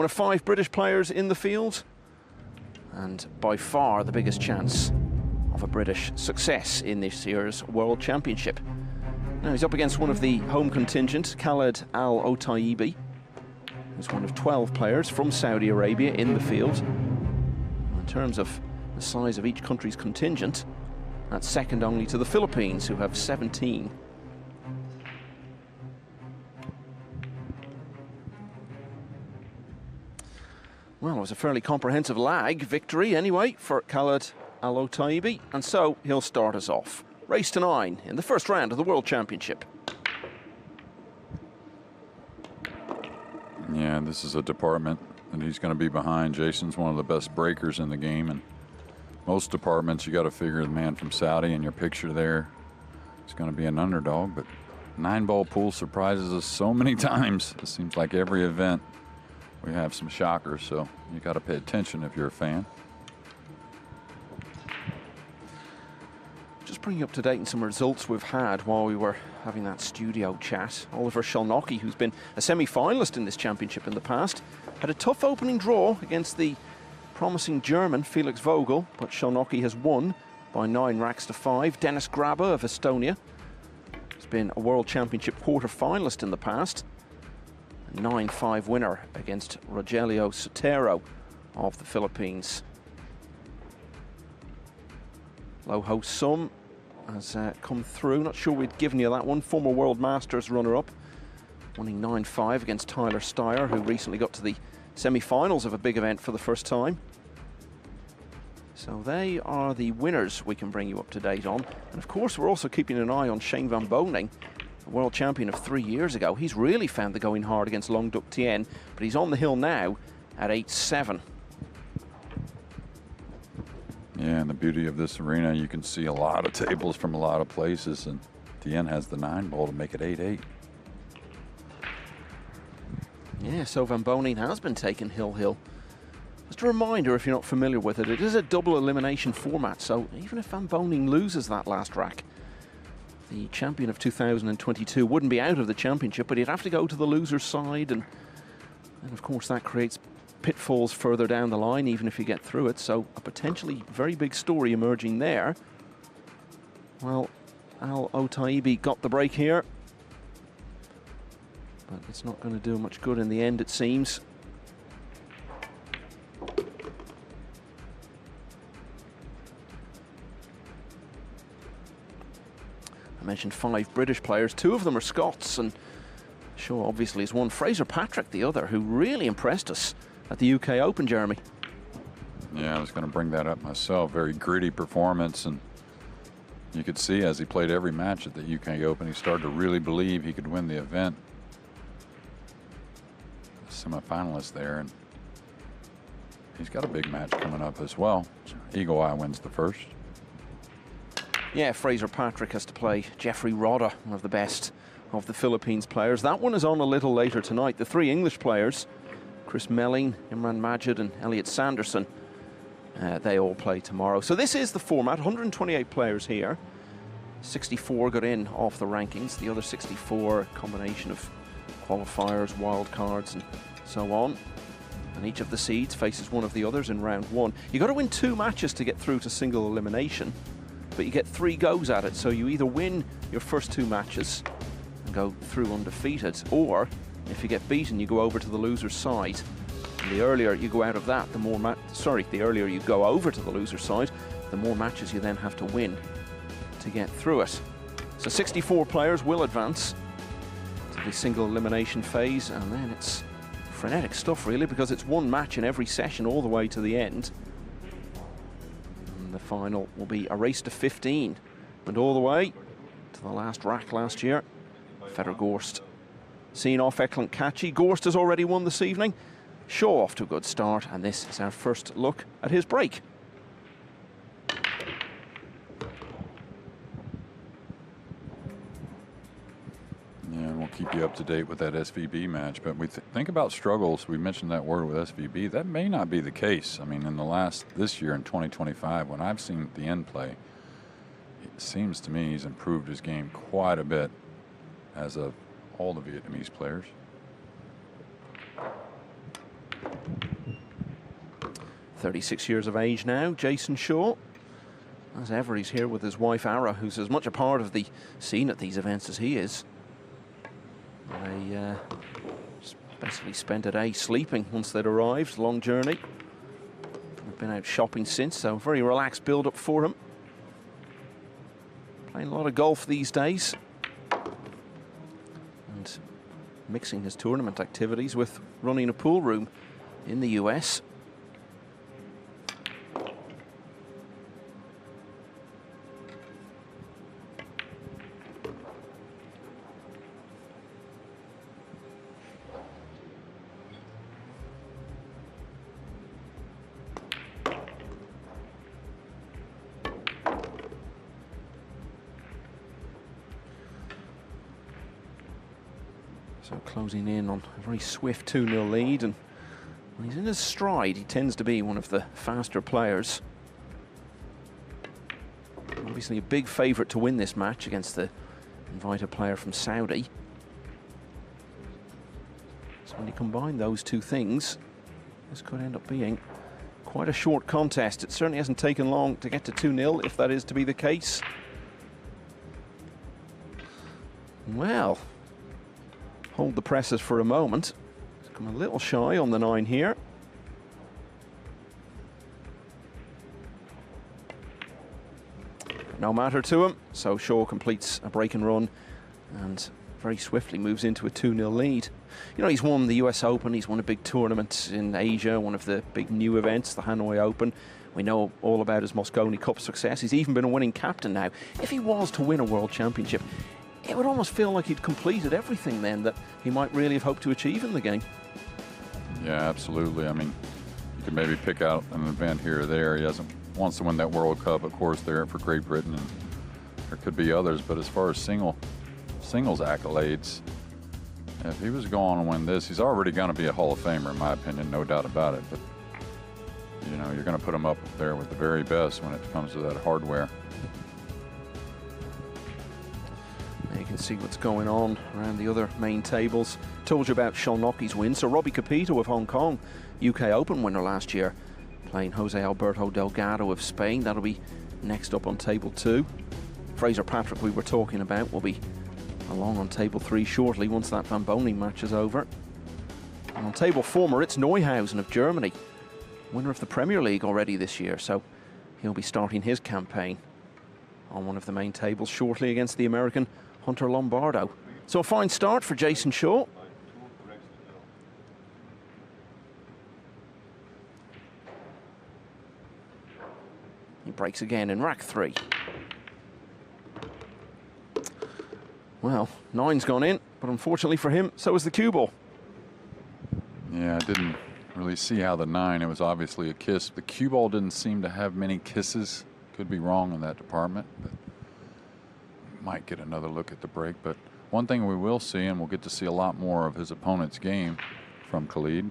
One of 5 British players in the field, and by far the biggest chance of a British success in this year's World Championship. Now he's up against one of the home contingent, Khaled AL-OTAIBI, who's one of 12 players from Saudi Arabia in the field. In terms of the size of each country's contingent, that's second only to the Philippines, who have 17. Well, it was a fairly comprehensive lag victory anyway for Khaled AL-OTAIBI, and so he'll start us off. Race to 9 in the first round of the World Championship. Yeah, this is a department that he's going to be behind. Jason's one of the best breakers in the game, and most departments you got to figure the man from Saudi in your picture there is going to be an underdog, but 9-ball pool surprises us so many times. It seems like every event we have some shockers, so you got to pay attention if you're a fan. Just bringing up to date on some results we've had while we were having that studio chat. Oliver Szelnocki, who's been a semi-finalist in this championship in the past, had a tough opening draw against the promising German Felix Vogel, but Szelnocki has won by 9 racks to 5. Dennis Graba of Estonia has been a World Championship quarter-finalist in the past. 9-5 winner against Rogelio Sotero of the Philippines. Low Ho Sum has come through. Not sure we'd given you that one. Former World Masters runner-up, winning 9-5 against Tyler Steyer, who recently got to the semi-finals of a big event for the first time. So they are the winners we can bring you up to date on. And of course, we're also keeping an eye on Shane Van Boning, the world champion of 3 years ago. He's really found the going hard against Long Duc Tien, but he's on the hill now at 8-7. Yeah, and the beauty of this arena, you can see a lot of tables from a lot of places, and Tien has the 9-ball to make it 8-8. Yeah, so Van Boning has been taken hill. Just a reminder, if you're not familiar with it, it is a double elimination format, so even if Van Boning loses that last rack, the champion of 2022 wouldn't be out of the championship, but he'd have to go to the loser's side, and of course that creates pitfalls further down the line, even if you get through it. So a potentially very big story emerging there. Well, AL-OTAIBI got the break here, but it's not going to do much good in the end, it seems. I mentioned 5 British players. 2 of them are Scots, and Shaw obviously is one. Fraser Patrick, the other, who really impressed us at the UK Open, Jeremy. Yeah, I was going to bring that up myself. Very gritty performance, and you could see as he played every match at the UK Open, he started to really believe he could win the event. Semi-finalist there, and he's got a big match coming up as well. Eagle Eye wins the first. Yeah, Fraser Patrick has to play Jeffrey Rodda, one of the best of the Philippines players. That one is on a little later tonight. The 3 English players, Chris Melling, Imran Majid and Elliot Sanderson, they all play tomorrow. So this is the format, 128 players here. 64 got in off the rankings. The other 64, combination of qualifiers, wild cards and so on. And each of the seeds faces one of the others in round 1. You've got to win 2 matches to get through to single elimination, but you get 3 goes at it. So you either win your first 2 matches and go through undefeated, or if you get beaten, you go over to the loser's side. And the earlier you go out of that, the more the earlier you go over to the loser's side, the more matches you then have to win to get through it. So 64 players will advance to the single elimination phase, and then it's frenetic stuff really, because it's 1 match in every session all the way to the end. And the final will be a race to 15, and all the way to the last rack last year. Fedor Gorst seen off Ekland Kachi. Gorst has already won this evening. Shaw off to a good start, and this is our first look at his break. Yeah, and we'll keep you up to date with that SVB match, but we think about struggles. We mentioned that word with SVB. That may not be the case. I mean, in this year in 2025, when I've seen the end play, it seems to me he's improved his game quite a bit as of all the Vietnamese players. 36 years of age now, Jason Shaw. As ever, he's here with his wife, Ara, who's as much a part of the scene at these events as he is. They basically spent a day sleeping once they'd arrived, long journey. They've been out shopping since, so very relaxed build-up for him. Playing a lot of golf these days. And mixing his tournament activities with running a pool room in the US. So closing in on a very swift 2-0 lead, and when he's in his stride, he tends to be one of the faster players. Obviously a big favourite to win this match against the invited player from Saudi. So when you combine those two things, this could end up being quite a short contest. It certainly hasn't taken long to get to 2-0, if that is to be the case. Well, hold the presses for a moment. He's come a little shy on the 9 here. No matter to him, so Shaw completes a break and run and very swiftly moves into a 2-0 lead. You know, he's won the US Open, he's won a big tournament in Asia, one of the big new events, the Hanoi Open. We know all about his Mosconi Cup success. He's even been a winning captain now. If he was to win a World Championship, it would almost feel like he'd completed everything then that he might really have hoped to achieve in the game. Yeah, absolutely. I mean, you can maybe pick out an event here or there. He wants to win that World Cup, of course, there for Great Britain, and there could be others. But as far as singles accolades, if he was going to win this, he's already going to be a Hall of Famer, in my opinion, no doubt about it. But, you know, you're going to put him up there with the very best when it comes to that hardware. You can see what's going on around the other main tables. Told you about Sean Nockey's win. So Robbie Capito of Hong Kong, UK Open winner last year, playing Jose Alberto Delgado of Spain. That'll be next up on table 2. Fraser Patrick, we were talking about, will be along on table 3 shortly once that Van Boening match is over. And on table 4, Moritz Neuhausen of Germany, winner of the Premier League already this year, so he'll be starting his campaign on one of the main tables shortly against the American Hunter Lombardo. So a fine start for Jason Shaw. He breaks again in rack 3. Well, 9's gone in, but unfortunately for him, so is the cue ball. Yeah, I didn't really see how the 9, it was obviously a kiss. The cue ball didn't seem to have many kisses. Could be wrong in that department, but might get another look at the break. But one thing we will see, and we'll get to see a lot more of his opponent's game from Khalid,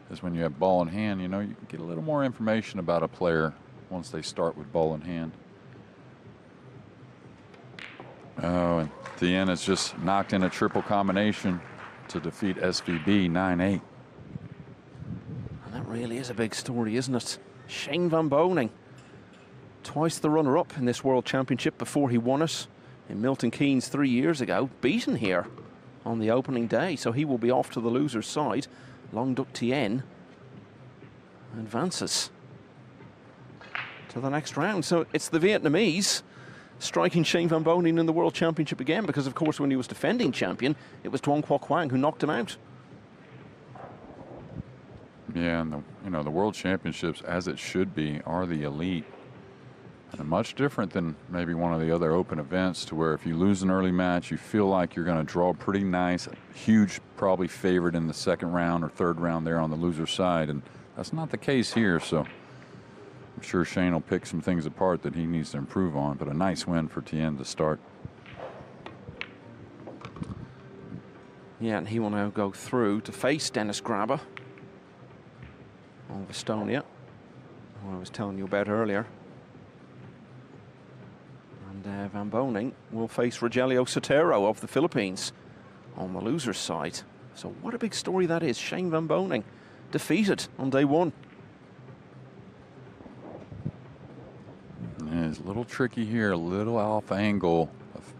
is when you have ball in hand, you know, you can get a little more information about a player once they start with ball in hand. Oh, and Tien has just knocked in a triple combination to defeat SVB 9-8. And that really is a big story, isn't it? Shane Van Boening, twice the runner-up in this World Championship before he won it in Milton Keynes 3 years ago, beaten here on the opening day, so he will be off to the loser's side. Long Duc Tien advances to the next round. So it's the Vietnamese striking Shane Van Boening in the World Championship again, because of course when he was defending champion, it was Tuong Quoc Quang who knocked him out. Yeah, and the World Championships, as it should be, are the elite. And much different than maybe one of the other open events, to where if you lose an early match, you feel like you're going to draw pretty nice, huge, probably favored in the second round or third round there on the loser side. And that's not the case here. So I'm sure Shane will pick some things apart that he needs to improve on. But a nice win for Tien to start. Yeah, and he will now go through to face Dennis Grabber of Estonia, who I was telling you about earlier. And Van Boening will face Rogelio Sotero of the Philippines on the loser's side. So what a big story that is. Shane Van Boening defeated on day 1. little tricky here, a little off angle.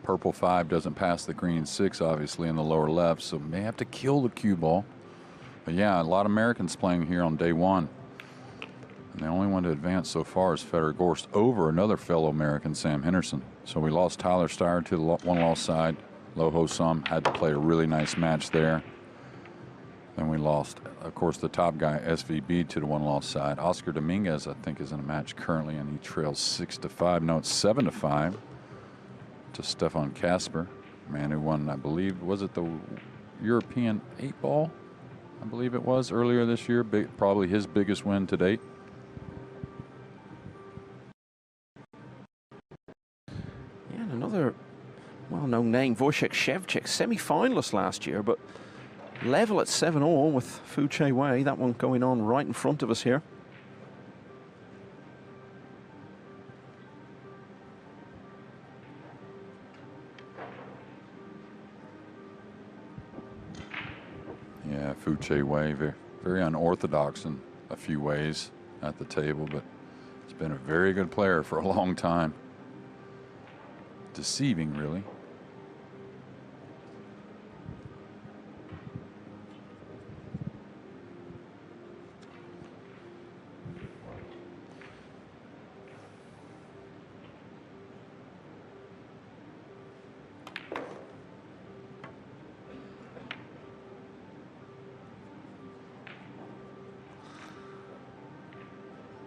Purple 5 doesn't pass the green 6, obviously, in the lower left, so may have to kill the cue ball. But yeah, a lot of Americans playing here on day one. And the only one to advance so far is Federer Gorst over another fellow American, Sam Henderson. So we lost Tyler Steyer to the one-loss side. Loho Som had to play a really nice match there. Then we lost, of course, the top guy, SVB, to the one-loss side. Oscar Dominguez, I think, is in a match currently, and he trails 6-5. No, it's 7-5 to Stefan Kasper, man who won, I believe, was it the European 8-ball? I believe it was earlier this year. Probably his biggest win to date. Yeah, and another well-known name, Wojciech Szewczuk, semi-finalist last year, but level at 7-all with Fu Che Wei. That one going on right in front of us here. Yeah, Fu Che Wei, very unorthodox in a few ways at the table, but he's been a very good player for a long time. Deceiving, really.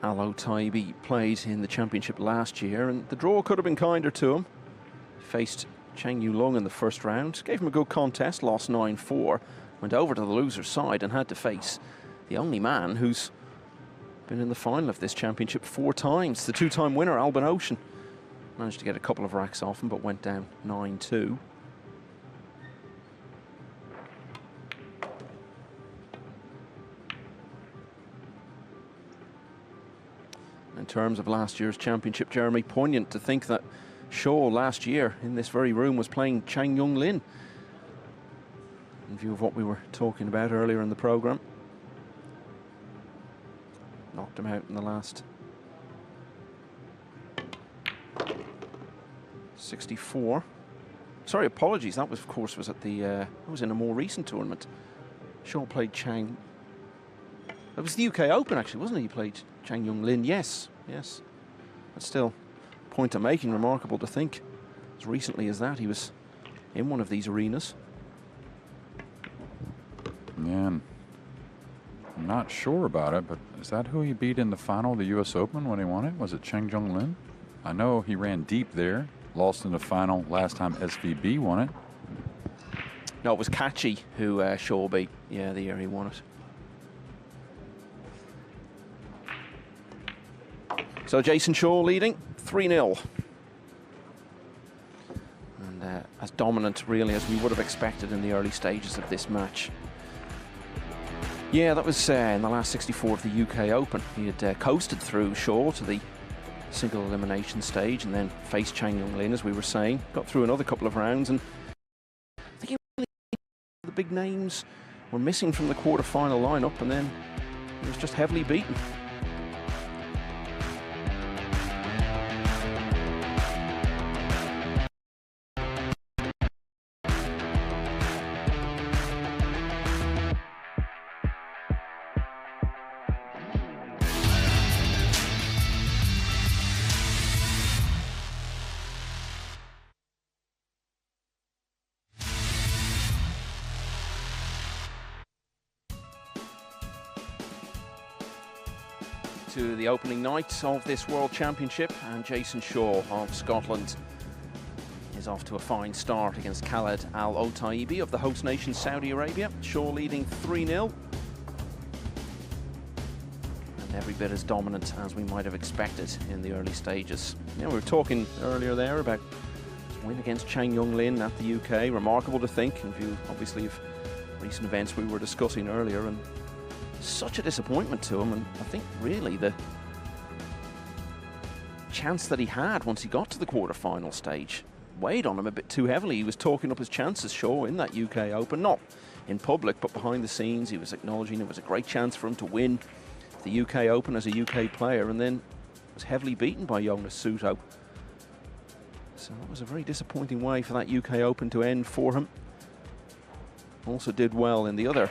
AL-OTAIBI played in the championship last year, and the draw could have been kinder to him. He faced Chang Yu-Lung in the first round, gave him a good contest, lost 9-4, went over to the loser's side and had to face the only man who's been in the final of this championship 4 times, the 2-time winner, Albin Ocean. Managed to get a couple of racks off him, but went down 9-2. In terms of last year's championship, Jeremy, poignant to think that Shaw last year in this very room was playing Chang Yung Lin, in view of what we were talking about earlier in the program. Knocked him out in the last 64. Sorry, apologies. That was, of course, was at the. That was in a more recent tournament. Shaw played Chang. It was the UK Open, actually, wasn't it? He played Chang Yung Lin. Yes, yes. But still, point I'm making, remarkable to think as recently as that he was in one of these arenas. Yeah, I'm not sure about it, but is that who he beat in the final of the US Open when he won it? Was it Chang Yung Lin? I know he ran deep there, lost in the final last time SVB won it. No, it was Kachi who Shaw beat, yeah, the year he won it. So Jason Shaw leading 3-0. And as dominant, really, as we would have expected in the early stages of this match. Yeah, that was in the last 64 of the UK Open. He had coasted through Shaw to the single elimination stage and then faced Chang Yung Lin, as we were saying. Got through another couple of rounds, and I think the big names were missing from the quarter-final lineup, and then he was just heavily beaten. To the opening night of this World Championship, and Jason Shaw of Scotland is off to a fine start against Khaled AL-OTAIBI of the host nation Saudi Arabia. Shaw leading 3-0. And every bit as dominant as we might have expected in the early stages. Yeah, we were talking earlier there about his win against Chang Yung Lin at the UK. Remarkable to think, in view obviously of recent events we were discussing earlier, and such a disappointment to him. And I think really the chance that he had once he got to the quarter-final stage weighed on him a bit too heavily. He was talking up his chances, Shaw, in that UK Open, not in public but behind the scenes. He was acknowledging it was a great chance for him to win the UK Open as a UK player, and then was heavily beaten by Jonas Suto So that was a very disappointing way for that UK Open to end for him. Also did well in the other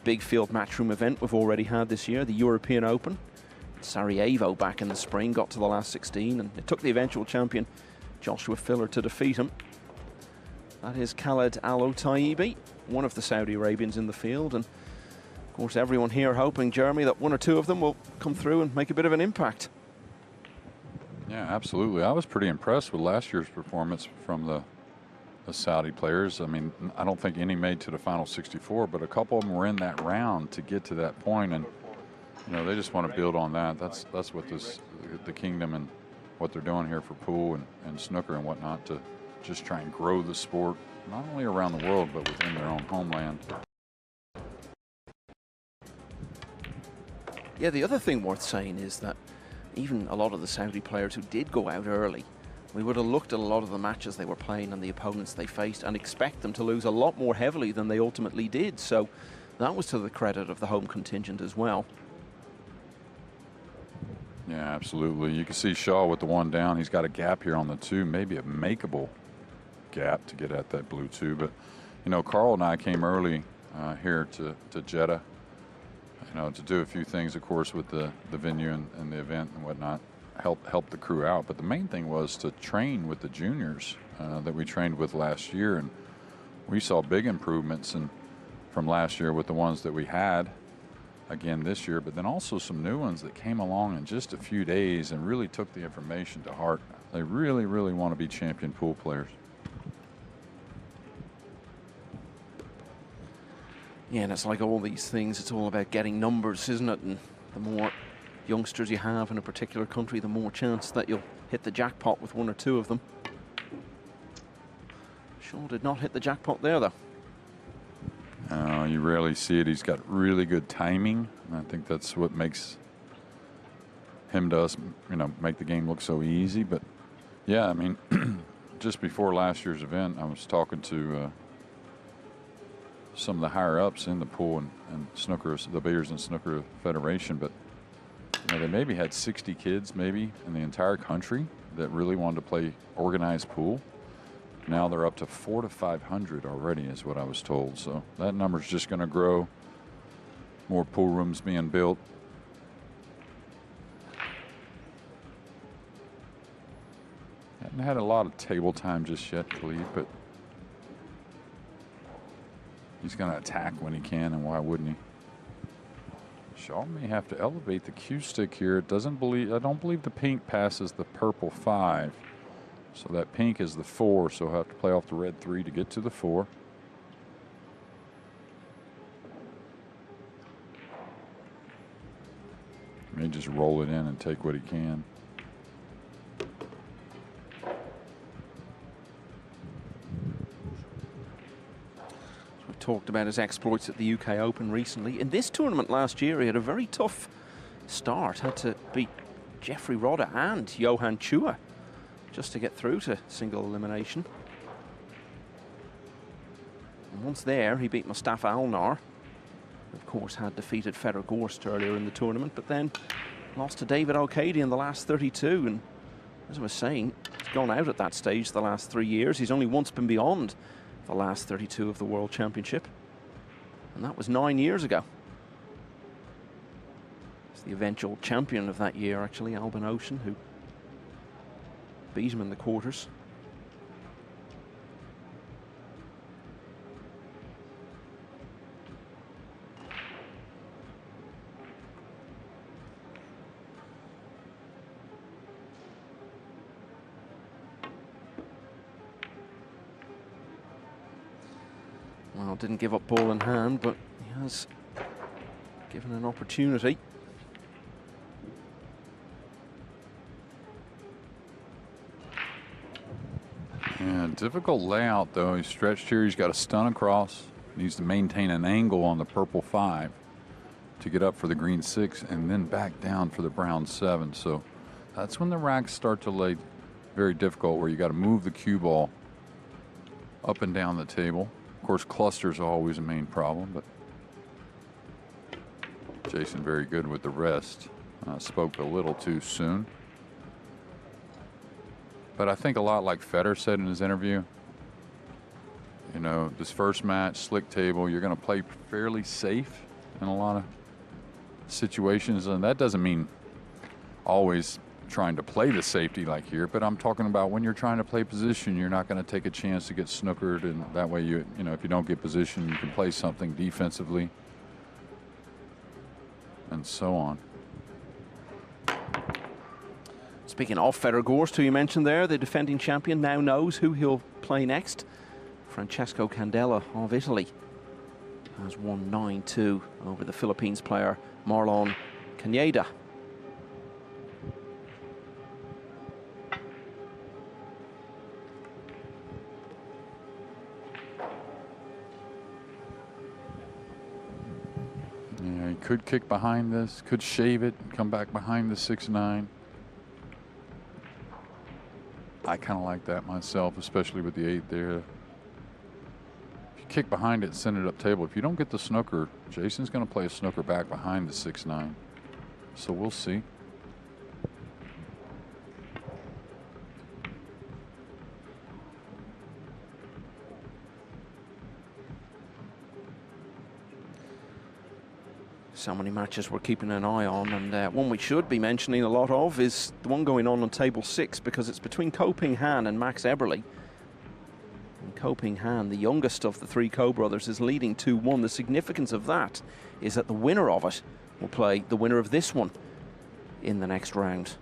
big field matchroom event we've already had this year, the European Open. Sarajevo back in the spring, got to the last 16, and it took the eventual champion Joshua Filler to defeat him. That is Khaled AL-OTAIBI, one of the Saudi Arabians in the field, and of course everyone here hoping, Jeremy, that one or two of them will come through and make a bit of an impact. Yeah, absolutely. I was pretty impressed with last year's performance from the Saudi players. I mean, I don't think any made to the final 64, but a couple of them were in that round to get to that point, and you know, they just want to build on that. That's what the kingdom and what they're doing here for pool and snooker and whatnot, to just try and grow the sport not only around the world but within their own homeland. Yeah, the other thing worth saying is that even a lot of the Saudi players who did go out early, we would have looked at a lot of the matches they were playing and the opponents they faced and expect them to lose a lot more heavily than they ultimately did. So that was to the credit of the home contingent as well. Yeah, absolutely. You can see Shaw with the one down. He's got a gap here on the two, maybe a makeable gap to get at that blue two. But, you know, Carl and I came early here to Jeddah, you know, to do a few things, of course, with the venue and the event and whatnot. Help the crew out, but the main thing was to train with the juniors that we trained with last year, and we saw big improvements from last year with the ones that we had again this year, but then also some new ones that came along in just a few days and really took the information to heart. They really, really want to be champion pool players. Yeah, and it's like all these things, it's all about getting numbers, isn't it? And the more youngsters you have in a particular country, the more chance that you'll hit the jackpot with one or two of them. Shaw did not hit the jackpot there, though. You rarely see it. He's got really good timing, and I think that's what makes him make the game look so easy. But yeah, I mean, just before last year's event, I was talking to some of the higher ups in the pool and snooker, the Billiards and Snooker Federation, but you know, they maybe had 60 kids maybe in the entire country that really wanted to play organized pool. Now they're up to 400 to 500 already, is what I was told. So that number's just going to grow. More pool rooms being built. Hadn't had a lot of table time just yet, Khalid, but he's going to attack when he can, and why wouldn't he? Shaw may have to elevate the cue stick here. I don't believe the pink passes the purple 5. So that pink is the 4, so he'll have to play off the red 3 to get to the 4. He may just roll it in and take what he can. Talked about his exploits at the UK Open recently. In this tournament last year, he had a very tough start. Had to beat Jeffrey Rodder and Johan Chua just to get through to single elimination. And once there, he beat Mustafa Alnar. Of course, had defeated Fedor Gorst earlier in the tournament, but then lost to David O'Cady in the last 32. And as I was saying, he's gone out at that stage the last 3 years. He's only once been beyond the last 32 of the World Championship, and that was 9 years ago. It's the eventual champion of that year, actually, Albin Ocean, who beat him in the quarters. Well, didn't give up ball in hand, but he has given an opportunity. Yeah, difficult layout though. He's stretched here. He's got a stun across. Needs to maintain an angle on the purple 5 to get up for the green 6 and then back down for the brown 7. So that's when the racks start to lay very difficult, where you got to move the cue ball up and down the table. Of course, clusters are always a main problem, but Jason very good with the rest. Spoke a little too soon. But I think a lot like Federer said in his interview, you know, this first match, slick table, you're going to play fairly safe in a lot of situations. And that doesn't mean always trying to play the safety like here, but I'm talking about when you're trying to play position, you're not going to take a chance to get snookered, and that way you know, if you don't get position, you can play something defensively and so on. Speaking of Federer, Gorst, who you mentioned there, the defending champion now knows who he'll play next. Francesco Candela of Italy has won 9-2 over the Philippines player Marlon Caneda. Yeah, he could kick behind this, could shave it, and come back behind the 6-9. I kind of like that myself, especially with the 8 there. If you kick behind it and send it up table, if you don't get the snooker, Jason's going to play a snooker back behind the 6-9. So we'll see. So many matches we're keeping an eye on, and one we should be mentioning a lot of is the one going on table 6, because it's between Ko Ping Han and Max Eberle. And Ko Ping Han, the youngest of the 3 Ko brothers, is leading 2-1. The significance of that is that the winner of it will play the winner of this one in the next round.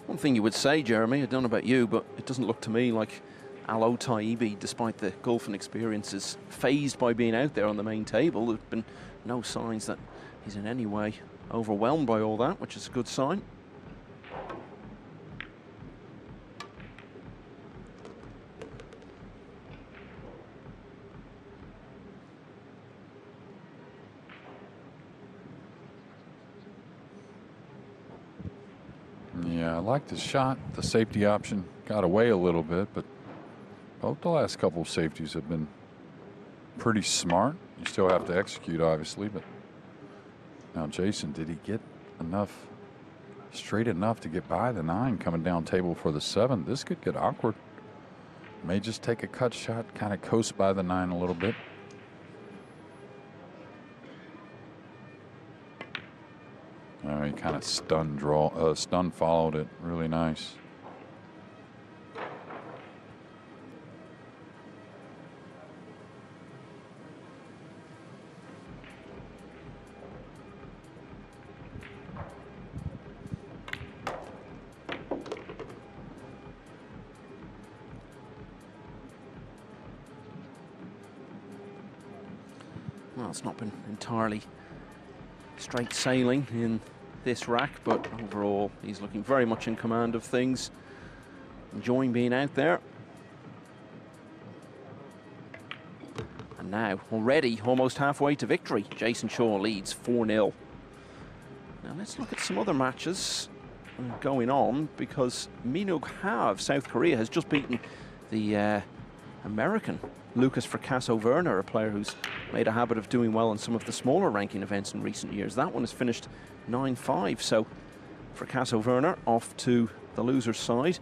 One thing you would say, Jeremy, I don't know about you, but it doesn't look to me like AL-OTAIBI, despite the golfing experience, is phased by being out there on the main table. There's been no signs that he's in any way overwhelmed by all that, which is a good sign. Yeah, I like the shot. The safety option got away a little bit, but both the last couple of safeties have been pretty smart. You still have to execute, obviously, but now Jason, did he get enough, straight enough to get by the 9 coming down table for the 7? This could get awkward. May just take a cut shot, kind of coast by the 9 a little bit. He kind of stun followed it. Really nice. Well, it's not been entirely straight sailing in this rack, but overall he's looking very much in command of things, enjoying being out there. And now already almost halfway to victory, Jason Shaw leads 4-0. Now let's look at some other matches going on, because Minuk Ha of South Korea has just beaten the American Lucas Fracasso Werner, a player who's made a habit of doing well in some of the smaller ranking events in recent years. That one has finished 9-5, so Fracasso Werner off to the loser's side.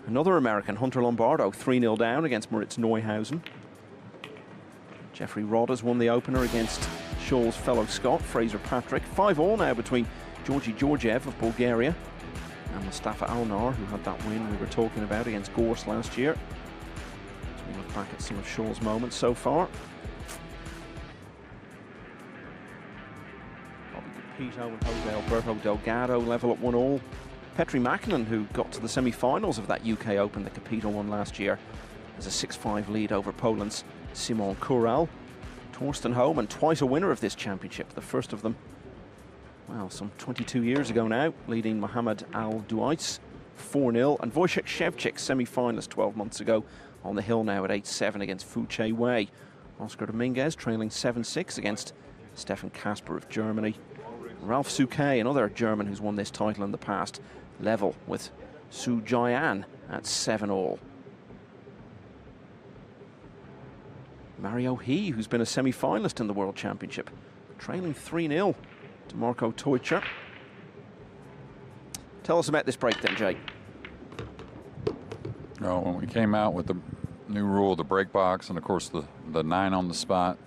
Another American, Hunter Lombardo, 3-0 down against Moritz Neuhausen. Jeffrey Rodd has won the opener against Shaw's fellow Scot, Fraser Patrick. 5-all now between Georgi Georgiev of Bulgaria and Mustafa Alnar, who had that win we were talking about against Gorst last year. So we look back at some of Shaw's moments so far. Pito and Jose Alberto Delgado level at 1-all. Petri Mäkinen, who got to the semi-finals of that UK Open that Capito won last year, has a 6-5 lead over Poland's Simon Kural. Torsten Homan, twice a winner of this championship, the first of them, well, some 22 years ago now, leading Mohamed AL-OTAIBI 4-0, and Wojciech Szczewczyk, semi-finalist 12 months ago, on the hill now at 8-7 against Fu Wei. Oscar Dominguez trailing 7-6 against Stefan Kasper of Germany. Ralph Souquet, another German who's won this title in the past, level with Su Jian at 7-all. Mario He, who's been a semi-finalist in the World Championship, trailing 3-0 to Marco Teucher. Tell us about this break then, Jay. Oh, when we came out with the new rule of the break box and, of course, the 9 on the spot,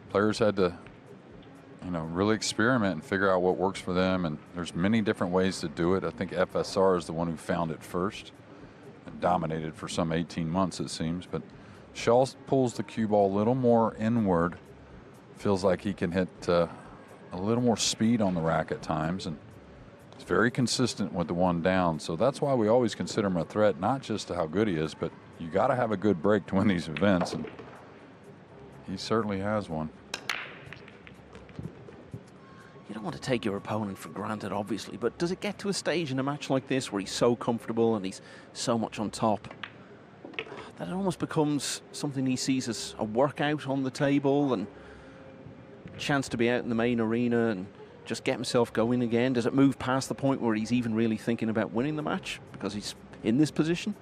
players had to, really experiment and figure out what works for them. And there's many different ways to do it. I think FSR is the one who found it first and dominated for some 18 months, it seems. But Shaw pulls the cue ball a little more inward. Feels like he can hit a little more speed on the rack at times. And it's very consistent with the one down. So that's why we always consider him a threat, not just to how good he is, but you got to have a good break to win these events. And he certainly has one. You don't want to take your opponent for granted, obviously, but does it get to a stage in a match like this where he's so comfortable and he's so much on top that it almost becomes something he sees as a workout on the table and a chance to be out in the main arena and just get himself going again? Does it move past the point where he's even really thinking about winning the match because he's in this position?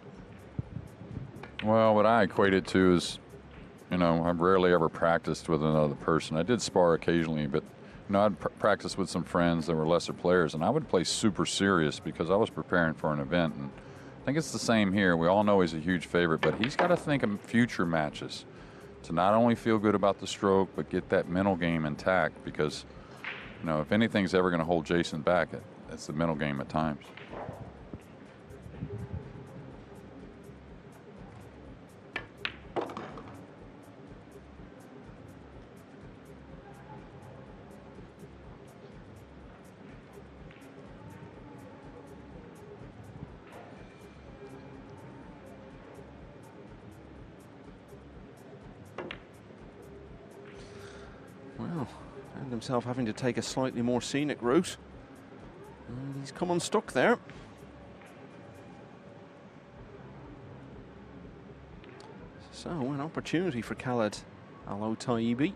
Well, what I equate it to is, I've rarely ever practiced with another person. I did spar occasionally, but I'd practice with some friends that were lesser players, and I would play super serious because I was preparing for an event. And I think it's the same here. We all know he's a huge favorite, but he's got to think of future matches to not only feel good about the stroke, but get that mental game intact because, if anything's ever going to hold Jason back, it's the mental game at times. Well, found himself having to take a slightly more scenic route. And he's come unstuck there. So, an opportunity for Khaled AL-OTAIBI.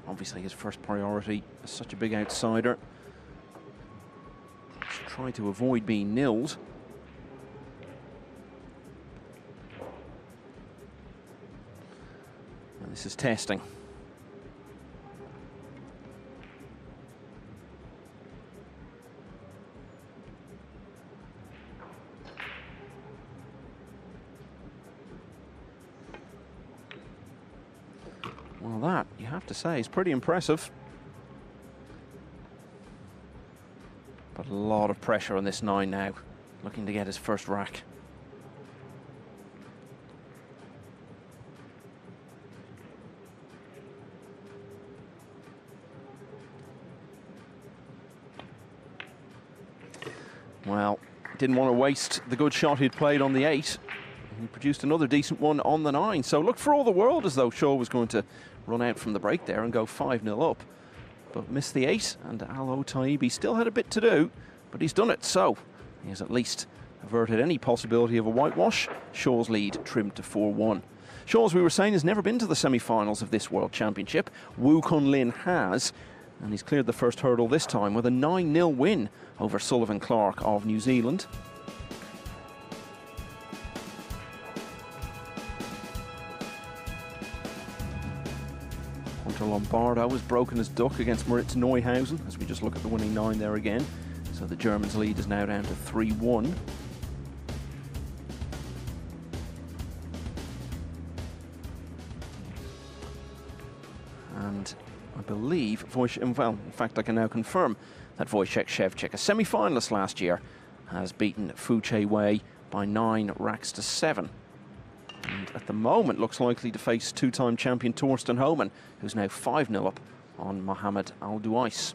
Obviously, his first priority as such a big outsider. Let's try to avoid being nilled. And this is testing. Well, that, you have to say, is pretty impressive. But a lot of pressure on this 9 now, looking to get his first rack. Well, didn't want to waste the good shot he'd played on the 8. He produced another decent one on the 9. So looked for all the world as though Shaw was going to run out from the break there and go 5-0 up. But missed the 8, and AL-OTAIBI still had a bit to do, but he's done it. So he has at least averted any possibility of a whitewash. Shaw's lead trimmed to 4-1. Shaw, as we were saying, has never been to the semi-finals of this World Championship. Woo Kun Lin has, and he's cleared the first hurdle this time with a 9-0 win over Sullivan Clark of New Zealand. Hunter Lombardo has broken his duck against Moritz Neuhausen, as we just look at the winning 9 there again. So the Germans' lead is now down to 3-1. And I believe, in fact, I can now confirm that Wojciech Szczewczyk, a semi-finalist last year, has beaten Fu Wei by 9 racks to 7. And at the moment looks likely to face two-time champion Torsten Homan, who's now 5-0 up on Mohamed AL-OTAIBI.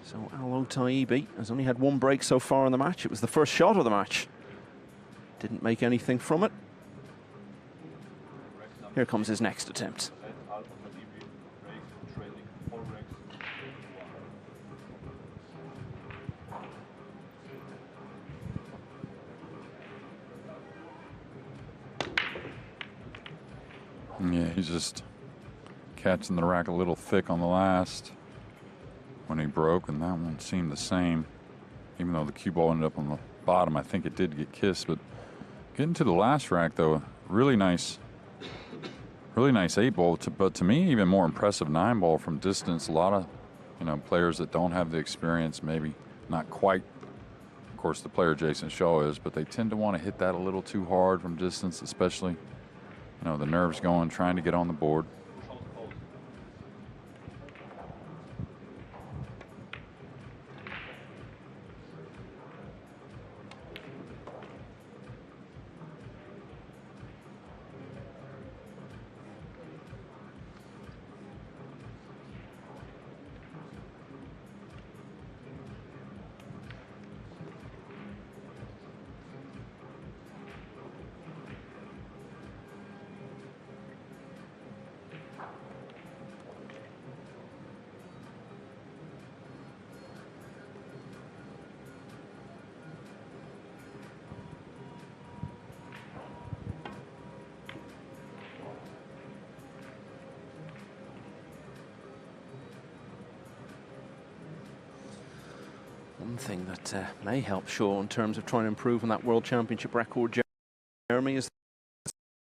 So AL-OTAIBI has only had one break so far in the match. It was the first shot of the match. Didn't make anything from it. Here comes his next attempt. Yeah, he's just catching the rack a little thick on the last when he broke, and that one seemed the same. Even though the cue ball ended up on the bottom, I think it did get kissed. But getting to the last rack, though, really nice 8-ball. But to me, even more impressive 9-ball from distance. A lot of, players that don't have the experience, maybe not quite. Of course, the player Jason Shaw is, but they tend to want to hit that a little too hard from distance, especially, the nerves going, trying to get on the board. One thing that may help Shaw in terms of trying to improve on that World Championship record, Jeremy, is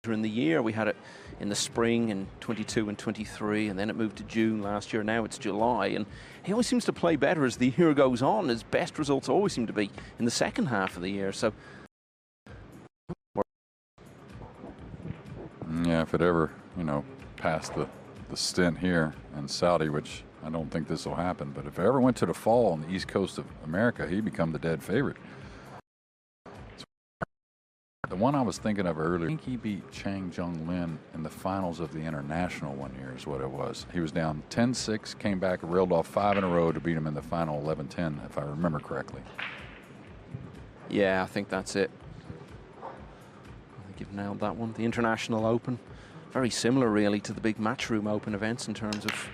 in the year. We had it in the spring in 22 and 23, and then it moved to June last year. Now it's July, and he always seems to play better as the year goes on. His best results always seem to be in the second half of the year. So, yeah, if it ever, past the stint here in Saudi, which I don't think this will happen, but if it ever went to the fall on the east coast of America, he'd become the dead favorite. The one I was thinking of earlier, I think he beat Chang Jung Lin in the finals of the International one year is what it was. He was down 10-6, came back, reeled off 5 in a row to beat him in the final 11-10, if I remember correctly. Yeah, I think that's it. I think you've nailed that one. The International Open, very similar really to the big Matchroom Open events in terms of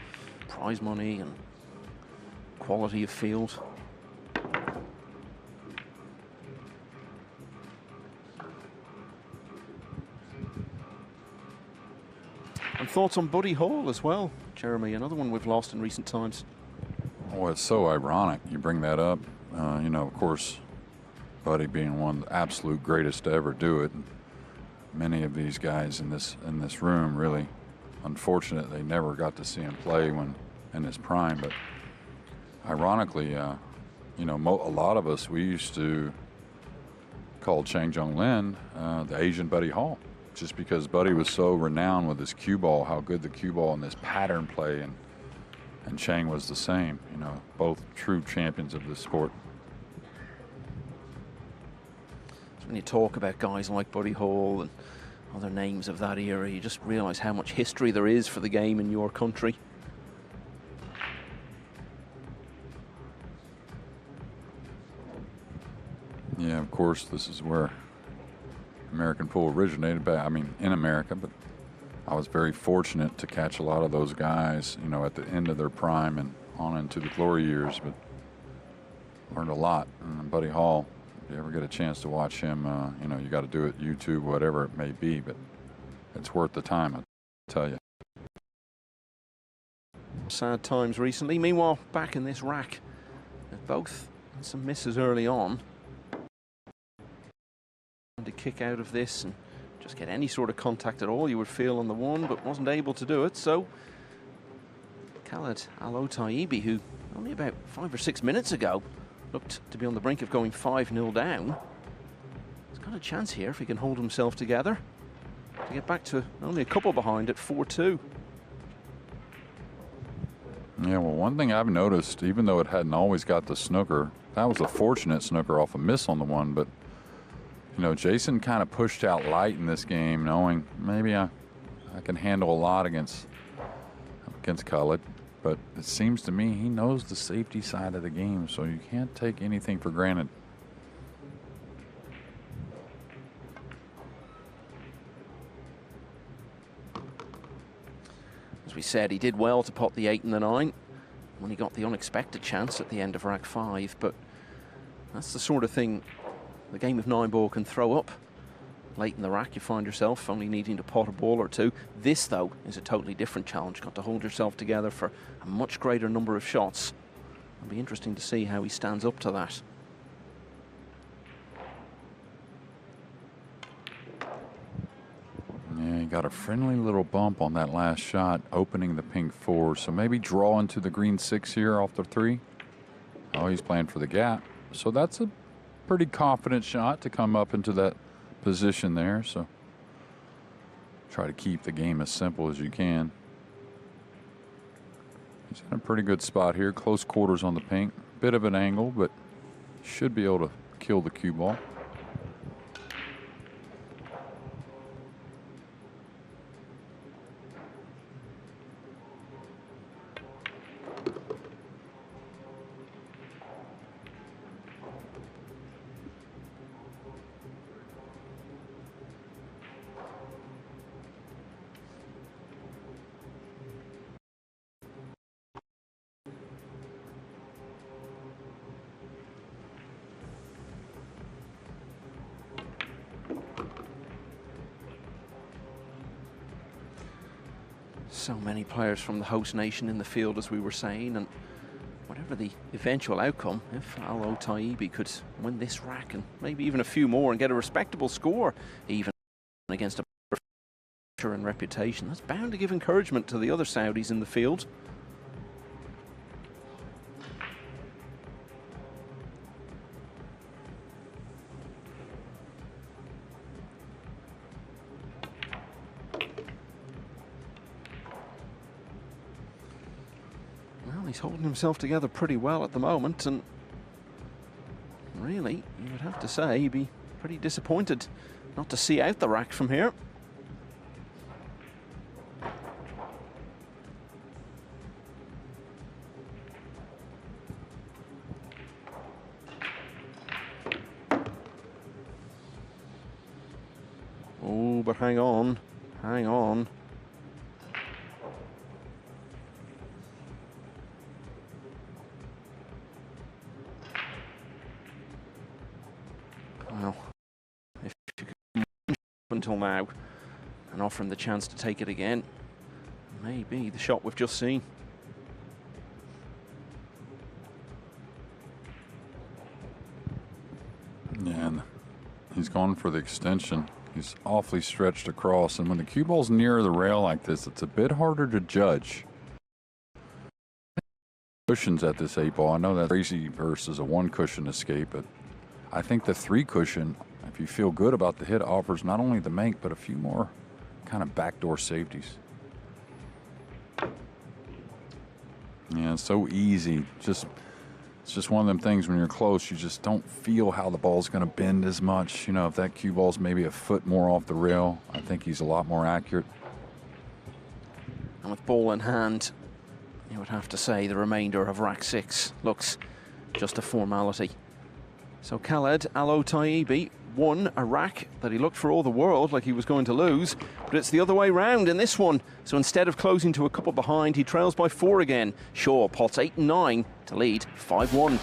prize money and quality of field. And thoughts on Buddy Hall as well, Jeremy, another one we've lost in recent times. Oh, it's so ironic you bring that up. Of course, Buddy being one of the absolute greatest to ever do it. Many of these guys in this room really unfortunate they never got to see him play when in his prime. But ironically, a lot of us, we used to call Chang Jung Lin the Asian Buddy Hall, just because Buddy was so renowned with his cue ball, how good the cue ball and this pattern play, and Chang was the same. Both true champions of this sport. So when you talk about guys like Buddy Hall and other names of that era, you just realize how much history there is for the game in your country. Yeah, of course, this is where American pool originated, in America, but I was very fortunate to catch a lot of those guys, at the end of their prime and on into the glory years, but learned a lot. And Buddy Hall, if you ever get a chance to watch him, you got to do it, YouTube, whatever it may be, but it's worth the time, I tell you. Sad times recently. Meanwhile, back in this rack, both some misses early on. To kick out of this and just get any sort of contact at all you would feel on the one, but wasn't able to do it. So Khaled AL-OTAIBI, who only about 5 or 6 minutes ago looked to be on the brink of going 5-0 down, he's got a chance here if he can hold himself together to get back to only a couple behind at 4-2. Yeah, well, one thing I've noticed, even though it hadn't always got the snooker, that was a fortunate snooker off a miss on the one, but Jason kind of pushed out light in this game, knowing maybe I can handle a lot against Khaled, but it seems to me he knows the safety side of the game, so you can't take anything for granted. we said, he did well to pot the 8 and the 9 when he got the unexpected chance at the end of rack 5, but that's the sort of thing the game of 9-ball can throw up. Late in the rack, you find yourself only needing to pot a ball or two. This, though, is a totally different challenge. Got to hold yourself together for a much greater number of shots. It'll be interesting to see how he stands up to that. Yeah, he got a friendly little bump on that last shot, opening the pink 4. So maybe draw into the green 6 here off the 3. Oh, he's playing for the gap. So that's a pretty confident shot to come up into that position there. So try to keep the game as simple as you can. He's in a pretty good spot here. Close quarters on the pink. Bit of an angle, but should be able to kill the cue ball. So many players from the host nation in the field, as we were saying, and whatever the eventual outcome, if AL-OTAIBI could win this rack and maybe even a few more and get a respectable score even against a pressure and reputation, that's bound to give encouragement to the other Saudis in the field. He's holding himself together pretty well at the moment, and really, you would have to say he'd be pretty disappointed not to see out the rack from here. Oh, but hang on, hang on. Well, if you could until now and offer him the chance to take it again, maybe the shot we've just seen. Yeah, and he's going for the extension. He's awfully stretched across, and when the cue ball's near the rail like this, it's a bit harder to judge. Cushions at this 8-ball. I know that's crazy versus a 1-cushion escape, but I think the 3-cushion, if you feel good about the hit, offers not only the make, but a few more kind of backdoor safeties. Yeah, it's so easy. It's just one of them things when you're close, you just don't feel how the ball's going to bend as much. You know, if that cue ball's maybe a foot more off the rail, I think he's a lot more accurate. And with ball in hand, you would have to say the remainder of rack 6 looks just a formality. So Khaled AL-OTAIBI won a rack that he looked for all the world like he was going to lose, but it's the other way round in this one. So instead of closing to a couple behind, he trails by 4 again. Shaw pots 8 and 9 to lead 5-1.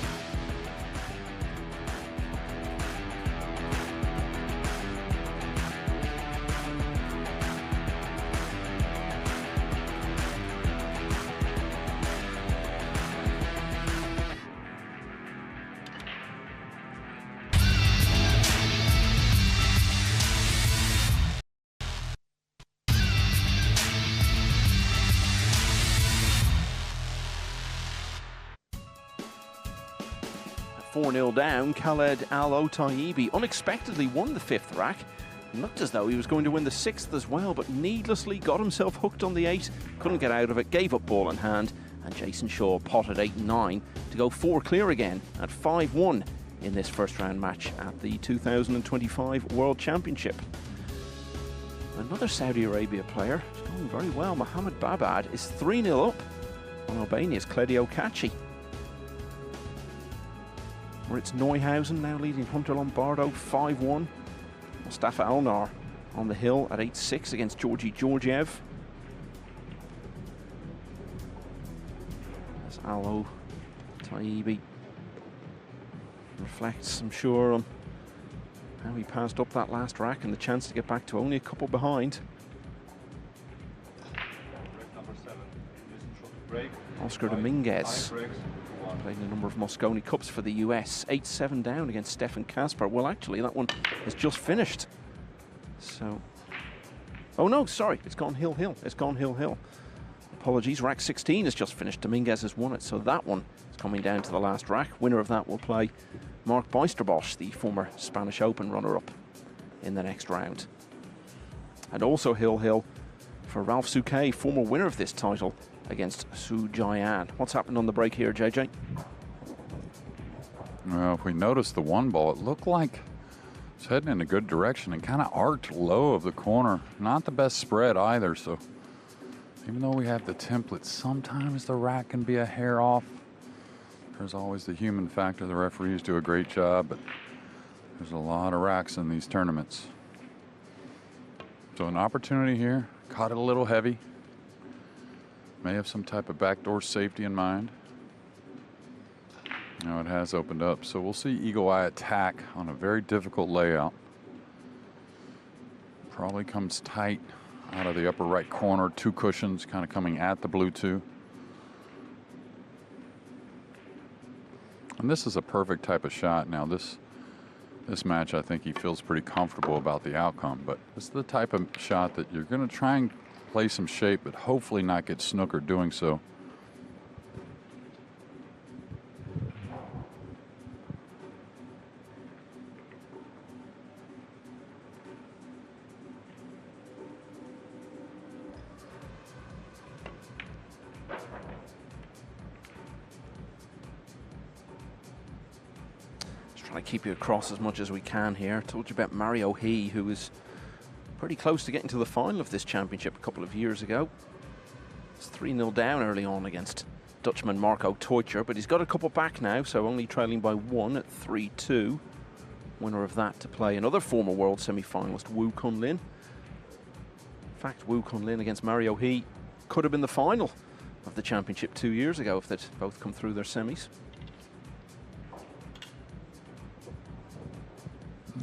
At 4-0 down, Khaled AL-OTAIBI unexpectedly won the 5th rack. It looked as though he was going to win the 6th as well, but needlessly got himself hooked on the 8, couldn't get out of it, gave up ball in hand, and Jason Shaw potted 8 and 9 to go 4 clear again at 5-1 in this first round match at the 2025 World Championship. Another Saudi Arabia player is going very well. Mohammed Babad is 3-0 up on Albania's Kledio Kaci. It's Neuhausen now leading Hunter Lombardo 5-1. Mustafa Alnar on the hill at 8-6 against Georgi Georgiev. AL-OTAIBI. Reflects, I'm sure, on how he passed up that last rack and the chance to get back to only a couple behind. Oscar Dominguez played in a number of Mosconi Cups for the US. 8-7 down against Stefan Kasper. Well, actually, that one is just finished. So, oh no, sorry, it's gone hill-hill. It's gone hill-hill. Apologies, rack 16 is just finished. Dominguez has won it, so that one is coming down to the last rack. Winner of that will play Mark Bijsterbosch, the former Spanish Open runner-up, in the next round. And also hill-hill for Ralph Souquet, former winner of this title, against Su Jian. What's happened on the break here, JJ? Well, if we notice the one ball, it looked like it's heading in a good direction and kind of arced low of the corner. Not the best spread either, so even though we have the template, sometimes the rack can be a hair off. There's always the human factor. The referees do a great job, but there's a lot of racks in these tournaments. So an opportunity here, caught it a little heavy. May have some type of backdoor safety in mind. Now it has opened up, so we'll see Eagle Eye attack on a very difficult layout. Probably comes tight out of the upper right corner, two cushions kind of coming at the blue two. And this is a perfect type of shot. Now this match, I think he feels pretty comfortable about the outcome, but it's the type of shot that you're going to try and play some shape, but hopefully not get snookered doing so. Just trying to keep you across as much as we can here. Told you about Mario He, who was pretty close to getting to the final of this championship a couple of years ago. It's 3-0 down early on against Dutchman Marco Teutjer, but he's got a couple back now, so only trailing by one at 3-2. Winner of that to play another former world semi-finalist, Wu Kunlin. In fact, Wu Kunlin against Mario He could have been the final of the championship 2 years ago if they'd both come through their semis.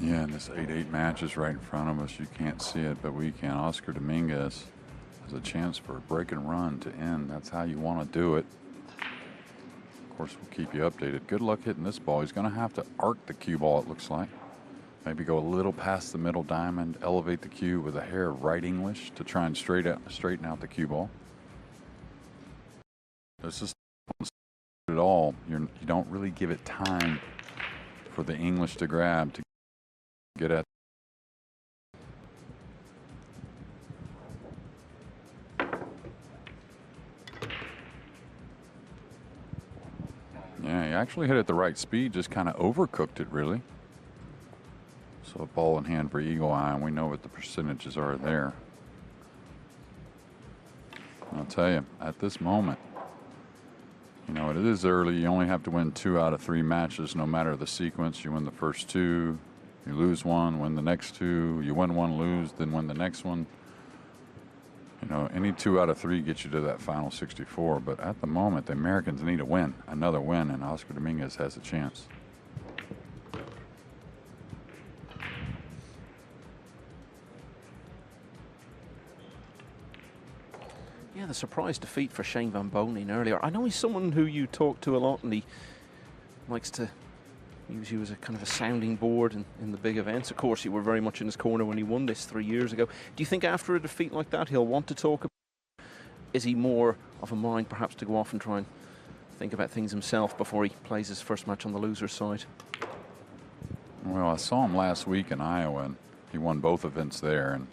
Yeah, and this 8-8 match is right in front of us. You can't see it, but we can. Oscar Dominguez has a chance for a break and run to end. That's how you want to do it. Of course, we'll keep you updated. Good luck hitting this ball. He's going to have to arc the cue ball, it looks like. Maybe go a little past the middle diamond, elevate the cue with a hair of right English to try and straighten out the cue ball. This is at all. You don't really give it time for the English to grab to get at. Yeah, he actually hit it at the right speed, just kind of overcooked it, really. So a ball in hand for Eagle Eye, and we know what the percentages are there. I'll tell you, at this moment, you know, it is early. You only have to win 2 out of 3 matches, no matter the sequence. You win the first 2, you lose 1, win the next 2, you win 1, lose, then win the next one. You know, any 2 out of 3 gets you to that final 64. But at the moment, the Americans need a win, another win, and Oscar Dominguez has a chance. Yeah, the surprise defeat for Shane Van Bonen earlier. I know he's someone who you talk to a lot, and he likes to use you as a kind of a sounding board in the big events. Of course, you were very much in his corner when he won this 3 years ago. Do you think after a defeat like that he'll want to talk about it? Is he more of a mind perhaps to go off and try and think about things himself before he plays his first match on the loser's side? Well, I saw him last week in Iowa, and he won both events there and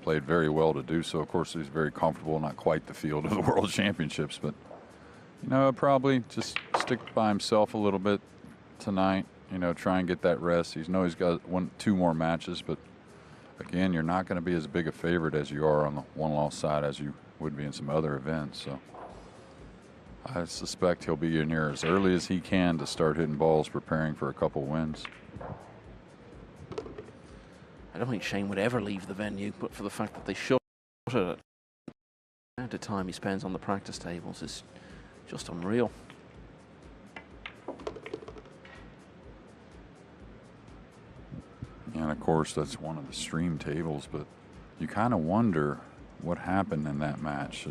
played very well to do so. Of course, he's very comfortable, not quite the field of the World Championships, but, you know, probably just stick by himself a little bit tonight, you know, try and get that rest. He's got 2 more matches, but again, you're not going to be as big a favorite as you are on the one-loss side as you would be in some other events. So I suspect he'll be in here as early as he can to start hitting balls, preparing for a couple wins. I don't think Shane would ever leave the venue, but for the fact that they shut it, the amount of time he spends on the practice tables is Just unreal. And of course, that's one of the stream tables, but you kind of wonder what happened in that match.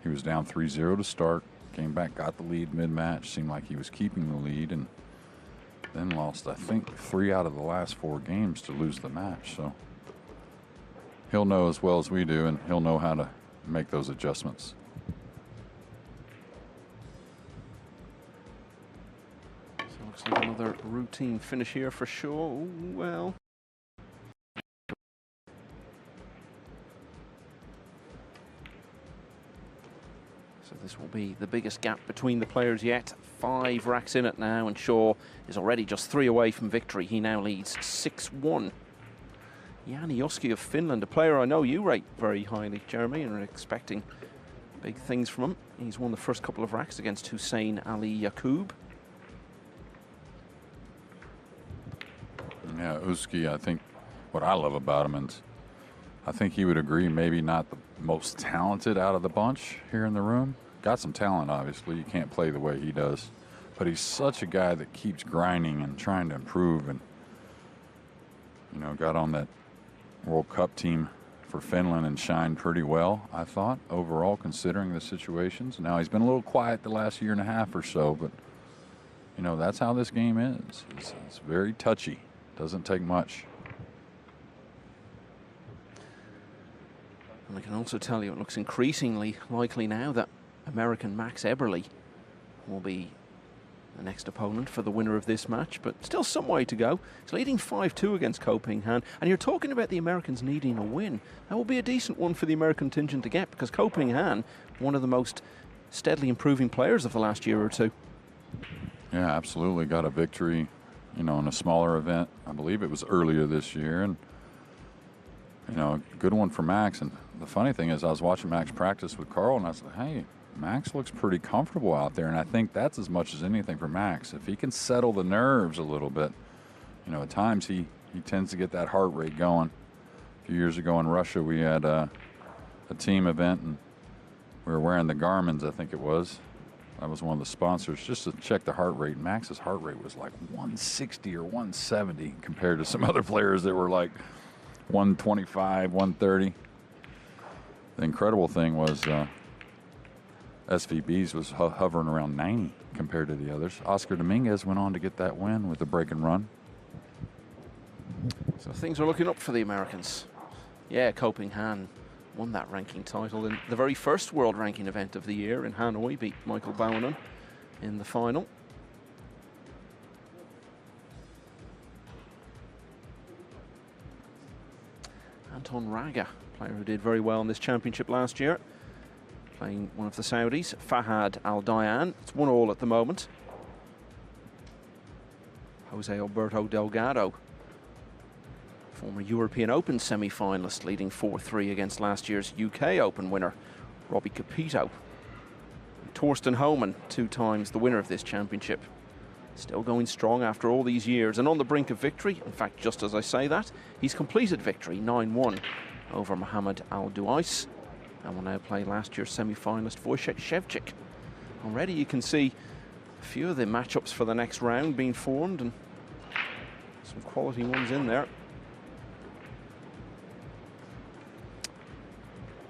He was down 3-0 to start, came back, got the lead mid-match, seemed like he was keeping the lead, and then lost, I think, 3 out of the last 4 games to lose the match. So he'll know as well as we do, and he'll know how to make those adjustments. So looks like another routine finish here for sure. Ooh, well. So this will be the biggest gap between the players yet. 5 racks in it now, and Shaw is already just 3 away from victory. He now leads 6-1. Jani Oski of Finland, a player I know you rate very highly, Jeremy, and are expecting big things from him. He's won the first couple of racks against Hussein Ali Yaqub. Yeah, Uski, I think what I love about him, and I think he would agree, maybe not the most talented out of the bunch here in the room. Got some talent, obviously. You can't play the way he does. But he's such a guy that keeps grinding and trying to improve, and, you know, got on that World Cup team for Finland and shined pretty well, I thought, overall, considering the situations. Now, he's been a little quiet the last year and a half or so, but, you know, that's how this game is. It's very touchy. Doesn't take much. And I can also tell you it looks increasingly likely now that American Max Eberle will be the next opponent for the winner of this match, but still some way to go. He's leading 5-2 against Ko Ping Han, and you're talking about the Americans needing a win. That will be a decent one for the American contingent to get, because Ko Ping Han, one of the most steadily improving players of the last year or two. Yeah, absolutely. Got a victory, you know, in a smaller event. I believe it was earlier this year, and, you know, a good one for Max. And the funny thing is, I was watching Max practice with Carl, and I was like, hey, Max looks pretty comfortable out there, and I think that's as much as anything for Max. If he can settle the nerves a little bit, you know, at times he tends to get that heart rate going. A few years ago in Russia, we had a team event, and we were wearing the Garmins, I think it was. I was one of the sponsors, just to check the heart rate. Max's heart rate was like 160 or 170 compared to some other players that were like 125, 130. The incredible thing was SVB's was hovering around 90 compared to the others. Oscar Dominguez went on to get that win with the break and run. So things are looking up for the Americans. Yeah, Ko Ping Han won that ranking title in the very first world ranking event of the year in Hanoi, beat Michael Bauerman in the final. Anton Raga, player who did very well in this championship last year, playing one of the Saudis, Fahad Al-Dayan. It's 1-1 at the moment. Jose Alberto Delgado, former European Open semi-finalist, leading 4-3 against last year's UK Open winner, Robbie Capito. Torsten Homan, 2 times the winner of this championship. Still going strong after all these years, and on the brink of victory. In fact, just as I say that, he's completed victory, 9-1 over Mohamed Al-Duais, and will now play last year's semi-finalist Wojciech Szewczyk. Already you can see a few of the matchups for the next round being formed, and some quality ones in there.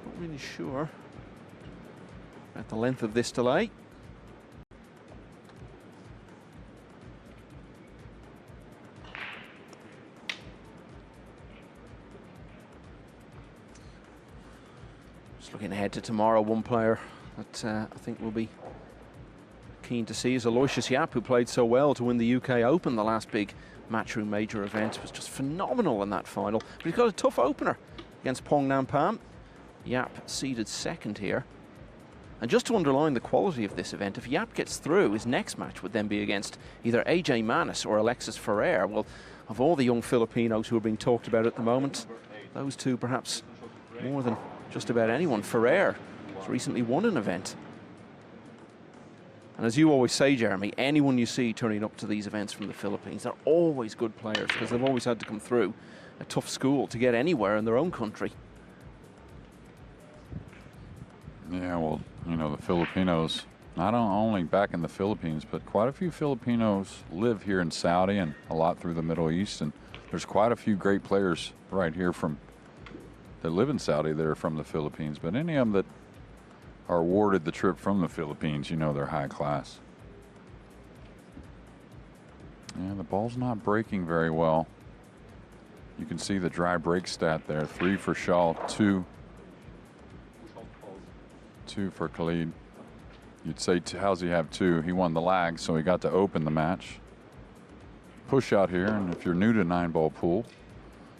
Not really sure at the length of this delay. Just looking ahead to tomorrow, one player that I think we'll be keen to see is Aloysius Yap, who played so well to win the UK Open, the last big Matchroom major event. Was just phenomenal in that final, but he's got a tough opener against Pong Nampam. Yap seeded second here. And just to underline the quality of this event, if Yap gets through, his next match would then be against either AJ Manis or Alexis Ferrer. Well, of all the young Filipinos who are being talked about at the moment, those two perhaps more than just about anyone. Ferrer has recently won an event. And as you always say, Jeremy, anyone you see turning up to these events from the Philippines, they're always good players, because they've always had to come through a tough school to get anywhere in their own country. Yeah, well, you know, the Filipinos not only back in the Philippines, but quite a few Filipinos live here in Saudi and a lot through the Middle East. And there's quite a few great players right here that live in Saudi that are from the Philippines. But any of them that are awarded the trip from the Philippines, you know they're high class. Yeah, the ball's not breaking very well. You can see the dry break stat there. 3 for Shaw, 2 for Khalid. You'd say, how's he have 2? He won the lag, so he got to open the match. Push out here, and if you're new to 9-ball pool,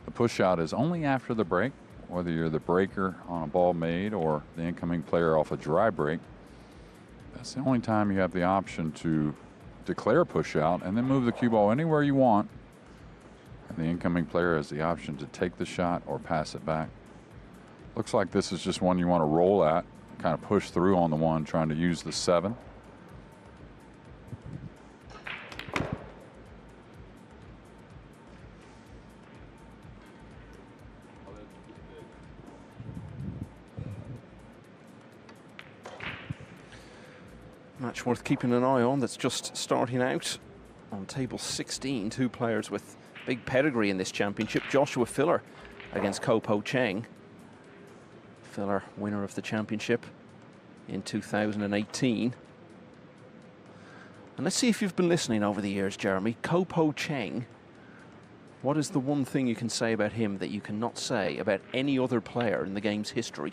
the push out is only after the break, whether you're the breaker on a ball made or the incoming player off a dry break. That's the only time you have the option to declare a push out and then move the cue ball anywhere you want. And the incoming player has the option to take the shot or pass it back. Looks like this is just one you want to roll at, kind of push through on the one, trying to use the 7. Match worth keeping an eye on that's just starting out. On table 16, 2 players with big pedigree in this championship. Joshua Filler against Ko Po Cheng. Filler, winner of the championship in 2018. And let's see if you've been listening over the years, Jeremy. Ko Po Cheng, what is the one thing you can say about him that you cannot say about any other player in the game's history?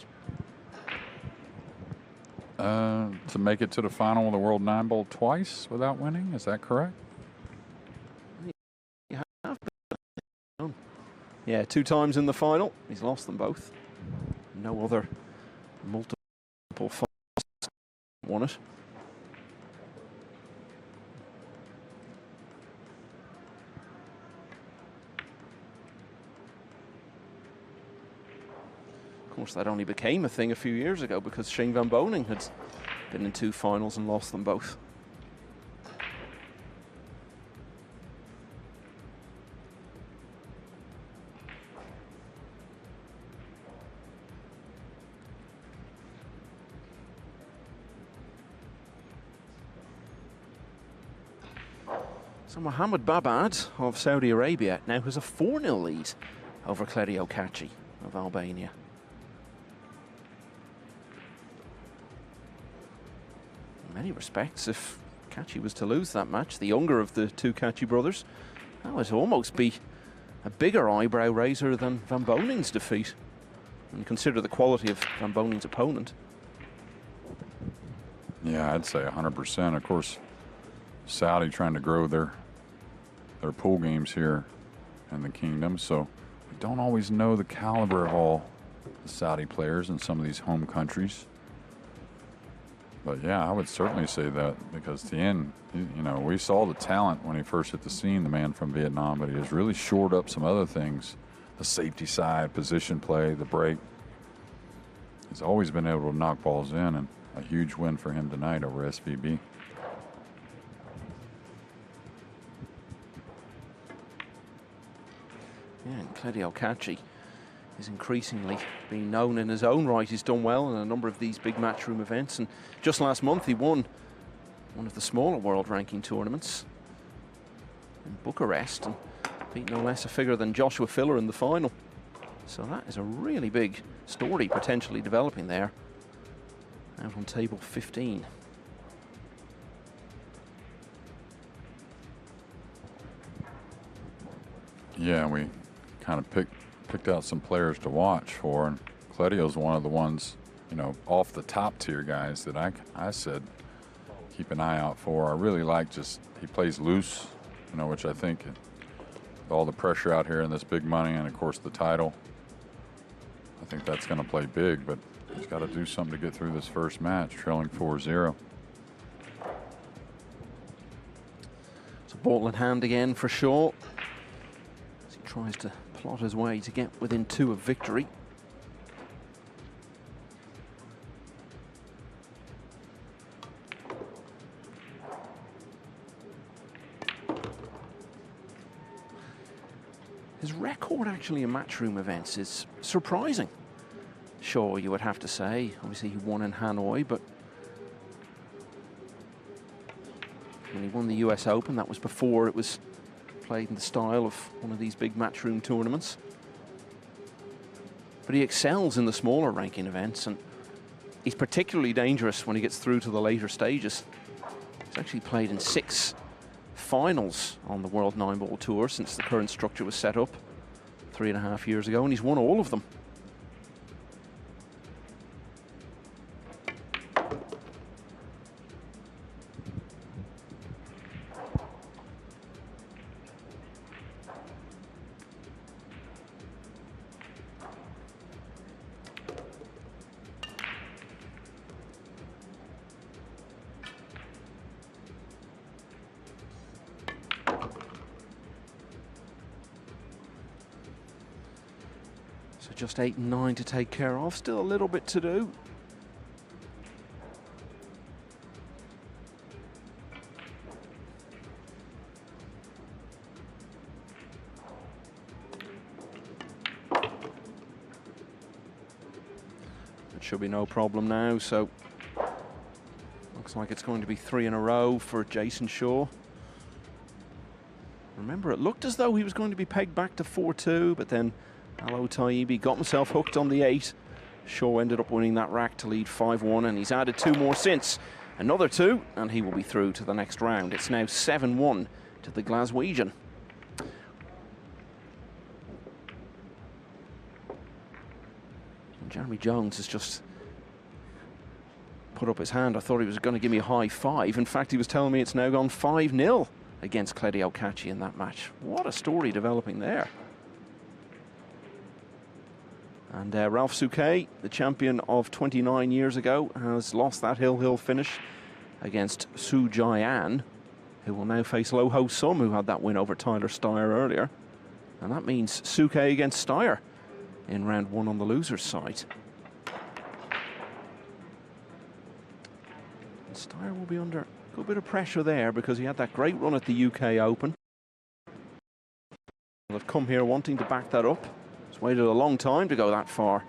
To make it to the final of the World 9-ball twice without winning, is that correct? Yeah, 2 times in the final. He's lost them both. No other multiple finals won it. Of course, that only became a thing a few years ago because Shane Van Boening had been in 2 finals and lost them both. So Mohammed Babad of Saudi Arabia now has a 4-0 lead over Claudio Kachi of Albania. In many respects, if Kachi was to lose that match, the younger of the 2 Kachi brothers, that would almost be a bigger eyebrow raiser than Van Boning's defeat. And consider the quality of Van Boning's opponent. Yeah, I'd say 100%. Of course, Saudi trying to grow their pool games here in the kingdom, so we don't always know the caliber of all the Saudi players in some of these home countries. But yeah, I would certainly say that because Tien, you know, we saw the talent when he first hit the scene, the man from Vietnam, but he has really shored up some other things. The safety side, position play, the break. He's always been able to knock balls in, and a huge win for him tonight over SVB. Yeah, and Claudio Kachi is increasingly being known in his own right. He's done well in a number of these big matchroom events, and just last month he won one of the smaller world ranking tournaments in Bucharest and beat no less a figure than Joshua Filler in the final. So that is a really big story potentially developing there out on table 15. Yeah, we kind of picked out some players to watch for, and Claudio's one of the ones, you know, off the top tier guys that I said keep an eye out for. I really like he plays loose, you know, which I think with all the pressure out here and this big money and of course the title, I think that's going to play big, but he's got to do something to get through this first match, trailing 4-0. It's a ball in hand again for Shaw as he tries to plot his way to get within 2 of victory. His record actually in matchroom events is surprising. Sure, you would have to say. Obviously he won in Hanoi, but won the US Open. That was before it was played in the style of one of these big matchroom tournaments. But he excels in the smaller ranking events, and he's particularly dangerous when he gets through to the later stages. He's actually played in 6 finals on the World 9-Ball Tour since the current structure was set up 3.5 years ago, and he's won all of them. So just 8 and 9 to take care of. Still a little bit to do. It should be no problem now. So looks like it's going to be 3 in a row for Jason Shaw. Remember, it looked as though he was going to be pegged back to 4-2, but then AL-OTAIBI got himself hooked on the 8. Shaw ended up winning that rack to lead 5-1, and he's added 2 more since. Another 2, and he will be through to the next round. It's now 7-1 to the Glaswegian. And Jeremy Jones has just put up his hand. I thought he was going to give me a high 5. In fact, he was telling me it's now gone 5-0 against Cledio Cachi in that match. What a story developing there. And Ralph Souquet, the champion of 29 years ago, has lost that hill finish against Su Jian, who will now face Lo Ho Sum, who had that win over Tyler Steyer earlier. And that means Souquet against Steyer in round 1 on the loser's side. And Steyer will be under a good bit of pressure there because he had that great run at the UK Open. They've come here wanting to back that up. He's waited a long time to go that far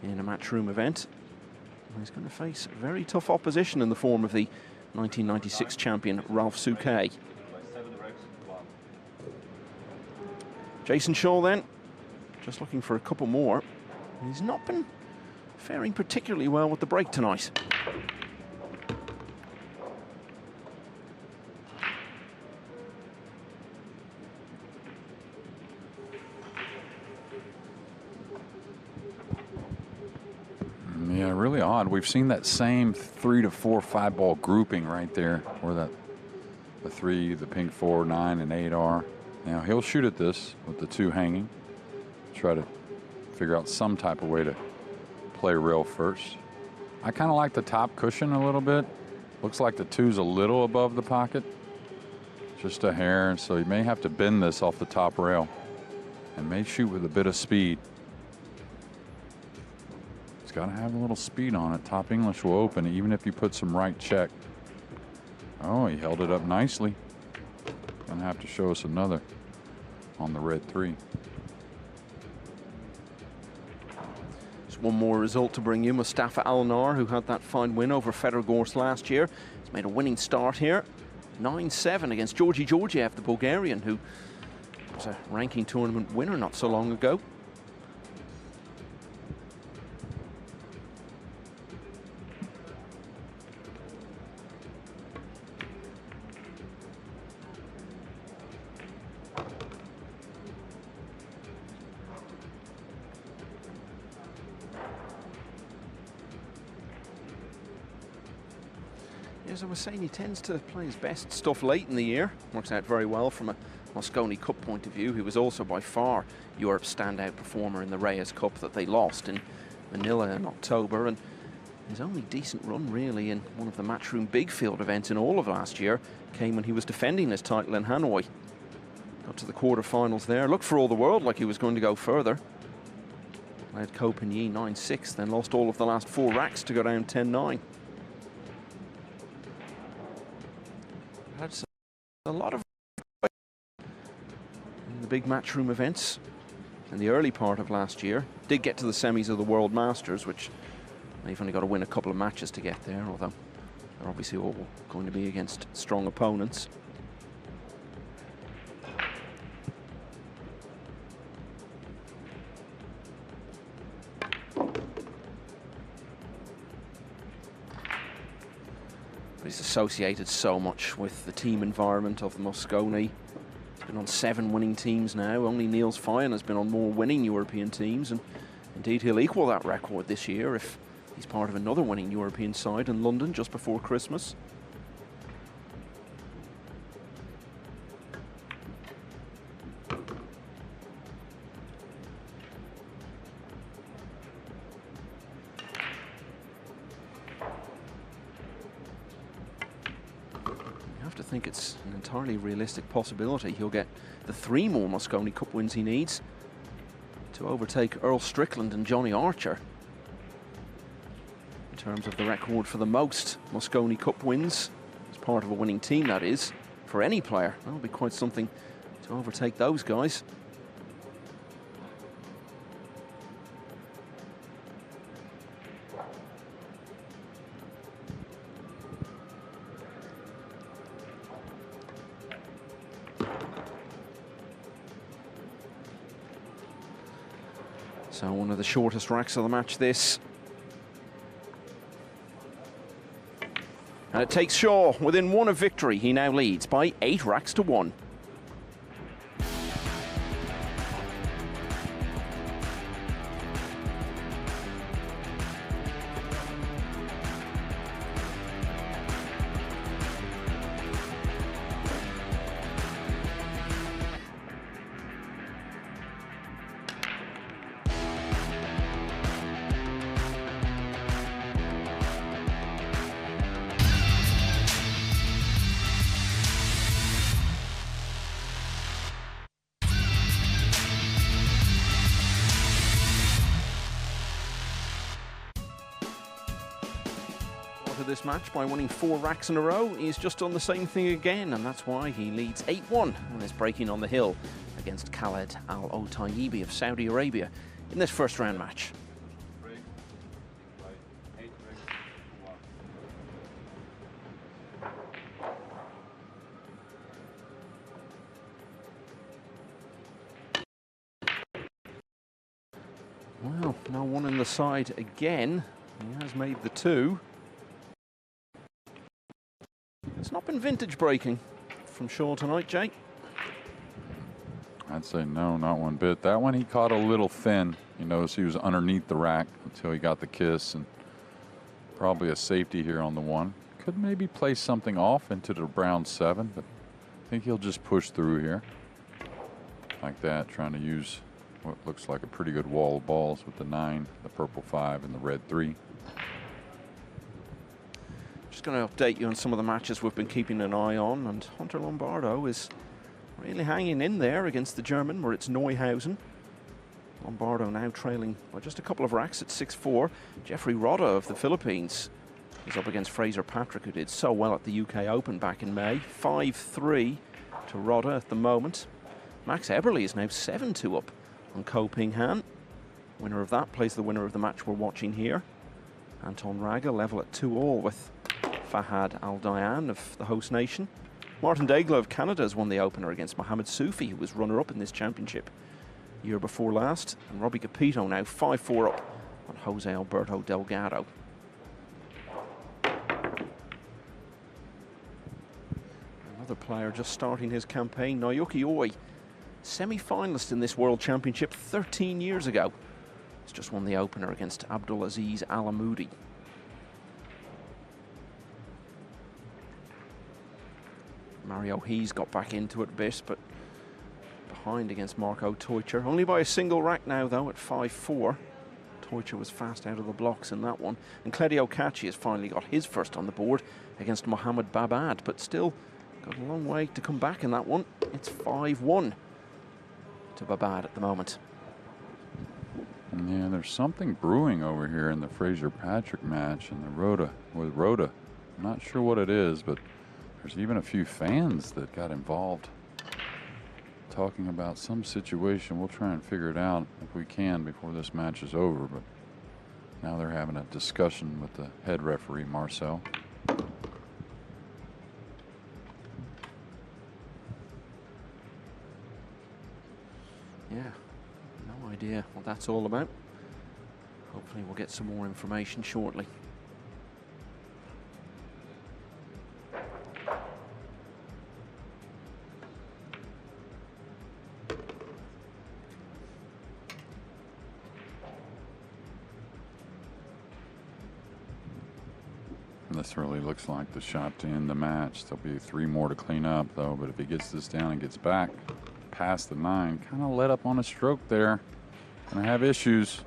in a matchroom event. And he's going to face very tough opposition in the form of the 1996 champion Ralph Souquet. Jason Shaw then, just looking for a couple more. He's not been faring particularly well with the break tonight. Yeah, really odd. We've seen that same 3 to 4 5-ball grouping right there, where that the 3, the pink 4, 9, and 8 are. Now he'll shoot at this with the 2 hanging. Try to figure out some type of way to play rail first. I kind of like the top cushion a little bit. Looks like the 2's a little above the pocket, just a hair, and so you may have to bend this off the top rail and may shoot with a bit of speed. Got to have a little speed on it. Top English will open even if you put some right check. Oh, he held it up nicely. Gonna have to show us another on the red 3. Just one more result to bring you. Mustafa Al-Nar, who had that fine win over Federgors last year, has made a winning start here. 9-7 against Georgi Georgiev, the Bulgarian, who was a ranking tournament winner not so long ago. As I was saying, he tends to play his best stuff late in the year. Works out very well from a Mosconi Cup point of view. He was also by far Europe's standout performer in the Reyes Cup that they lost in Manila in October. And his only decent run, really, in one of the Matchroom Big Field events in all of last year came when he was defending his title in Hanoi. Got to the quarterfinals there. Looked for all the world like he was going to go further. Led Ko Pin-Yi 9-6, then lost all of the last 4 racks to go down 10-9. Had a lot of in the big matchroom events in the early part of last year. Did get to the semis of the World Masters, which they've only got to win a couple of matches to get there, although They're obviously all going to be against strong opponents. He's associated so much with the team environment of the Mosconi. He's been on 7 winning teams now. Only Niels Feijen has been on more winning European teams, and indeed he'll equal that record this year if he's part of another winning European side in London just before Christmas. I think it's an entirely realistic possibility he'll get the 3 more Mosconi Cup wins he needs to overtake Earl Strickland and Johnny Archer in terms of the record for the most Mosconi Cup wins as part of a winning team, that is, for any player. That'll be quite something to overtake those guys. So one of the shortest racks of the match, this. And it takes Shaw within 1 of victory. He now leads by 8 racks to 1. This match by winning 4 racks in a row. He's just done the same thing again, and that's why he leads 8-1 and is breaking on the hill against Khaled AL-OTAIBI of Saudi Arabia in this first round match. Well, no one in the side again. He has made the 2. It's not been vintage breaking from Shaw tonight, Jake. I'd say no, not one bit. That one he caught a little thin. You notice he was underneath the rack until he got the kiss, and probably a safety here on the 1. Could maybe play something off into the brown 7, but I think he'll just push through here like that, trying to use what looks like a pretty good wall of balls with the 9, the purple 5, and the red 3. Just going to update you on some of the matches we've been keeping an eye on, and Hunter Lombardo is really hanging in there against the German Moritz Neuhausen. Lombardo now trailing by just a couple of racks at 6-4. Jeffrey Rodda of the Philippines is up against Fraser Patrick, who did so well at the UK Open back in May. 5-3 to Rodda at the moment. Max Eberle is now 7-2 up on Ko Ping Han. Winner of that plays the winner of the match we're watching here. Anton Raga level at 2-all with Fahad Al-Dayan of the host nation. Martin Daigle of Canada has won the opener against Mohamed Soufi, who was runner-up in this championship year before last. And Robbie Capito now 5-4 up on Jose Alberto Delgado. Another player just starting his campaign, Naoki Oi, semi-finalist in this World Championship 13 years ago. He's just won the opener against Abdulaziz Alamoudi. Mario Hees got back into it a bit, but behind against Marco Teucher. Only by a single rack now, though, at 5-4. Teucher was fast out of the blocks in that one. And Claudio Cacci has finally got his first on the board against Mohamed Babad, but still got a long way to come back in that one. It's 5-1 to Babad at the moment. Yeah, there's something brewing over here in the Fraser Patrick match and the Rodda with Rodda. I'm not sure what it is, but there's even a few fans that got involved talking about some situation. We'll try and figure it out if we can before this match is over, but now they're having a discussion with the head referee, Marcel. Yeah, no idea what that's all about. Hopefully we'll get some more information shortly. This really looks like the shot to end the match. There'll be 3 more to clean up, though. But if he gets this down and gets back past the 9, kind of let up on a stroke there. Gonna have issues.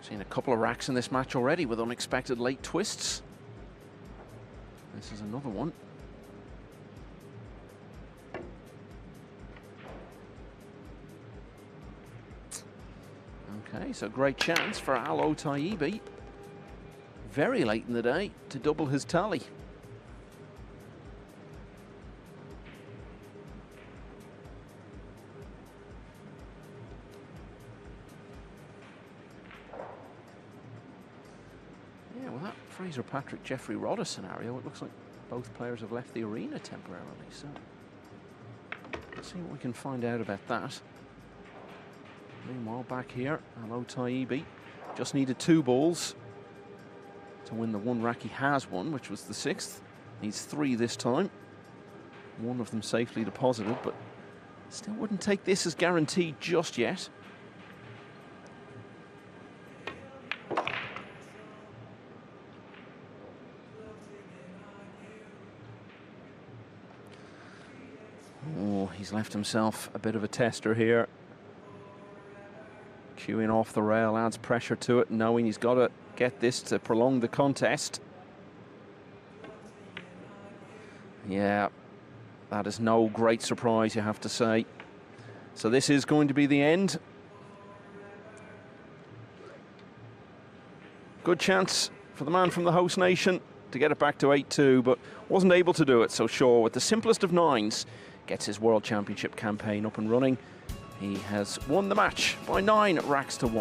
Seen a couple of racks in this match already with unexpected late twists. This is another one. Okay, so great chance for AL-OTAIBI very late in the day to double his tally. Yeah, well, that Fraser Patrick Jeffrey Rodder scenario, it looks like both players have left the arena temporarily, so let's see what we can find out about that. Meanwhile, back here, AL-OTAIBI just needed 2 balls to win the 1 rack he has won, which was the 6th. Needs 3 this time. 1 of them safely deposited, but still wouldn't take this as guaranteed just yet. Oh, he's left himself a bit of a tester here. Queuing off the rail adds pressure to it, knowing he's got to get this to prolong the contest. Yeah, that is no great surprise, you have to say. So this is going to be the end. Good chance for the man from the host nation to get it back to 8-2, but wasn't able to do it. So Shaw, with the simplest of 9s, gets his World Championship campaign up and running. He has won the match by 9 racks to 1.